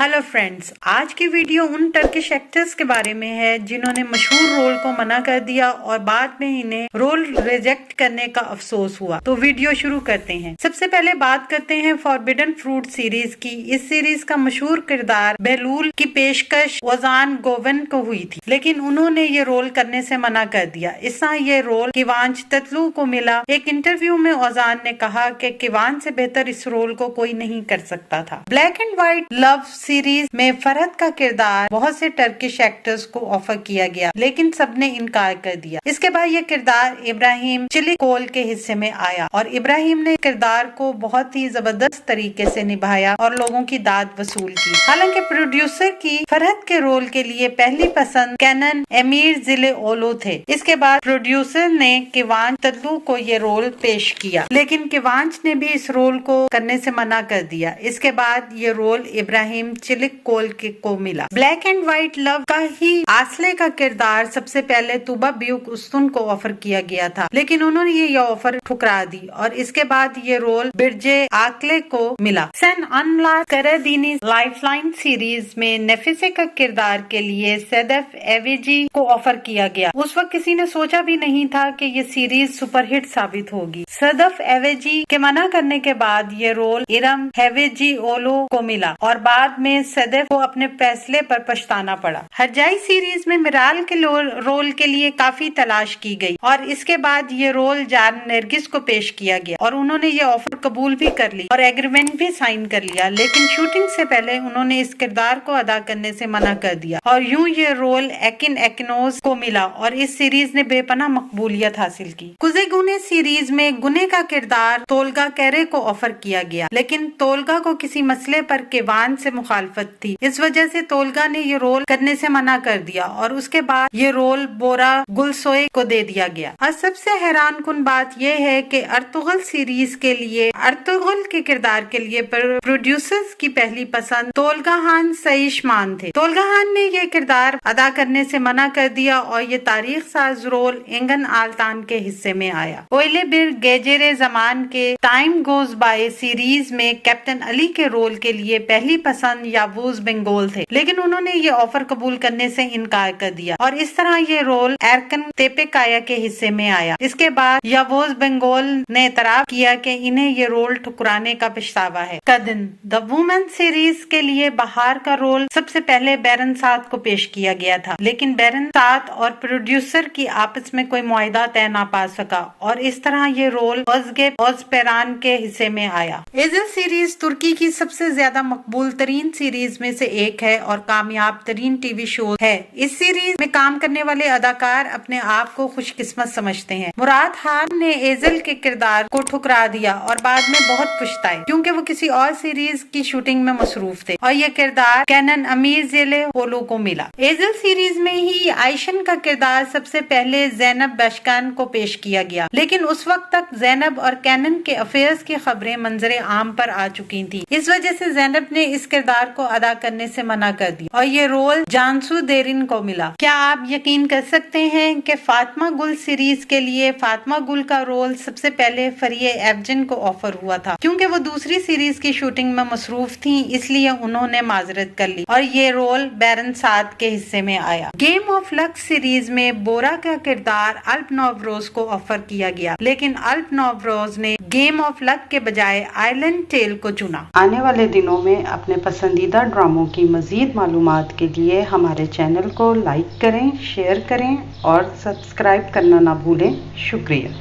Hello friends, आज की video उन टर्किश एक्टर्स के बारे में है जिन्होंने मशहूर रोल को मना कर दिया और बाद में इन्हें रोल रिजेक्ट करने का अफसोस हुआ। तो वीडियो शुरू करते हैं। सबसे पहले बात करते हैं फॉरबिडन फ्रूट सीरीज की। इस सीरीज का मशहूर किरदार बेहलूल की पेशकश ओजान गोवन को हुई थी, लेकिन उन्होंने ये रोल करने से मना कर दिया। इस तरह ये रोल किवांच ततलू को मिला। एक इंटरव्यू में ओजान ने कहा कि किवांच से बेहतर इस रोल को कोई नहीं कर सकता था। Black and white love series में फरहत का किरदार बहुत से टर्किश एक्टर्स को ऑफर किया गया, लेकिन सबने इनकार कर दिया। इसके बाद यह किरदार इब्राहिम चिलिकोल के हिस्से में आया और इब्राहिम ने किरदार को बहुत ही जबरदस्त तरीके से निभाया और लोगों की दाद वसूल की। हालांकि प्रोड्यूसर की फरहत के रोल के लिए पहली पसंद कैनन एमीरजिलेओग्लू थे। इसके बाद प्रोड्यूसर ने किवांच ततलू को ये रोल पेश किया, लेकिन किवांच ने भी इस रोल को करने से मना कर दिया। इसके बाद ये रोल इब्राहिम चिलिकोल को मिला। ब्लैक एंड व्हाइट लव का ही आसले का किरदार सबसे पहले तुबा ब्यूक उस्तुन को ऑफर किया गया था, लेकिन उन्होंने ये ऑफर ठुकरा दी और इसके बाद ये रोल बिरजे आकले को मिला। सेन अनला करदीनी लाइफलाइन सीरीज में नेफिसे का किरदार के लिए सैदफ एवेजी को ऑफर किया गया। उस वक्त किसी ने सोचा भी नहीं था कि ये सीरीज सुपरहिट साबित होगी। सैदफ एवेजी के मना करने के बाद ये रोल इरम हेवेजीओग्लू को मिला और बाद में सैदफ को अपने फैसले पर पछताना पड़ा। हरजाई सीरीज में मिराल के रोल के लिए काफी तलाश की गई और इसके बाद ये रोल जान नरगिस को पेश किया गया और उन्होंने ये ऑफर कबूल भी कर ली और एग्रीमेंट भी साइन कर लिया, लेकिन शूटिंग से पहले उन्होंने इस किरदार को अदा करने से मना कर दिया और यूं ये रोल एकिन एक्नोज को मिला और इस सीरीज ने बेपनाह मकबूलियत हासिल की। कुजे गुने सीरीज में गुने का किरदार तोलगा कैरे को ऑफर किया गया, लेकिन तोलगा को किसी मसले पर किवान से मुखालफत थी। इस वजह से तोलगा ने ये रोल करने से मना कर दिया और उसके बाद ये रोल बोरा गुलसोए को दे दिया गया। और सबसे हैरान कुन बात यह है कि अर्तुगल सीरीज के लिए अर्तुगल के किरदार के लिए प्रोड्यूसर्स की पहली पसंद तोलगाहान सईशमान थे। तोलगाहान ने ये किरदार अदा करने से मना कर दिया और ये तारीख साज रोल इंगन आलतान के हिस्से में आया। ओइले बिर गेजेरे जमान के टाइम गोज बाय सीरीज में कैप्टन अली के रोल के लिए पहली पसंद यावूज बेंगोल थे, लेकिन उन्होंने ये ऑफर कबूल करने से इनकार कर दिया और इस तरह ये रोल एरकन तेपेकाया के हिस्से में आया। इसके बाद यावूज बेंगोल ने एतराफ किया कि इन्हें ये रोल ठुकराने का पछतावा है। कदन द वुमेन सीरीज के लिए बहार का रोल सबसे पहले बैरन साद को पेश किया गया था, लेकिन बैरन साद और प्रोड्यूसर की आपस में कोई मुआहदा तय ना पा सका और इस तरह ये रोल ओज़गे ओज़पेरान के हिस्से में आया। एजल सीरीज तुर्की की सबसे ज्यादा मकबूल तरीन सीरीज में से एक है और कामयाब तरीन टीवी शो है। इस सीरीज में काम करने वाले अदाकार अपने आप को खुशकिस्मत समझते हैं। मुराद खान ने एजल के किरदार को ठुकरा दिया और बाद में बहुत पछताए क्योंकि वो किसी और सीरीज की शूटिंग में मसरूफ थे और ये किरदार कैनन एमीरजिलेओग्लू को मिला। एजल सीरीज में ही आयशन का किरदार सबसे पहले ज़ैनब बशकान को पेश किया गया, लेकिन उस वक्त तक ज़ैनब और कैनन के अफेयर्स की खबरें मंजरे आम पर आ चुकी थी। इस वजह से ज़ैनब ने इस किरदार को अदा करने से मना कर दिया और ये रोल जानसू देरिन को मिला। क्या आप यकीन कर सकते हैं कि फातिमा गुल सीरीज के लिए फातिमा गुल का रोल सबसे पहले फरिये एवजन को ऑफर हुआ था, क्योंकि वो दूसरी सीरीज की शूटिंग में मसरूफ थी, इसलिए उन्होंने माजरत कर ली और ये रोल बैरन साद के हिस्से में आया। गेम ऑफ लक सीरीज में बोरा का किरदार अल्प नोवरोज को ऑफर किया गया, लेकिन अल्प नोवरोज ने गेम ऑफ लक के बजाय आइलैंड टेल को चुना। आने वाले दिनों में अपने पसंदीदा ड्रामों की मजीद मालूमात के लिए हमारे चैनल को लाइक करें, शेयर करें और सब्सक्राइब करना ना भूलें। शुक्रिया।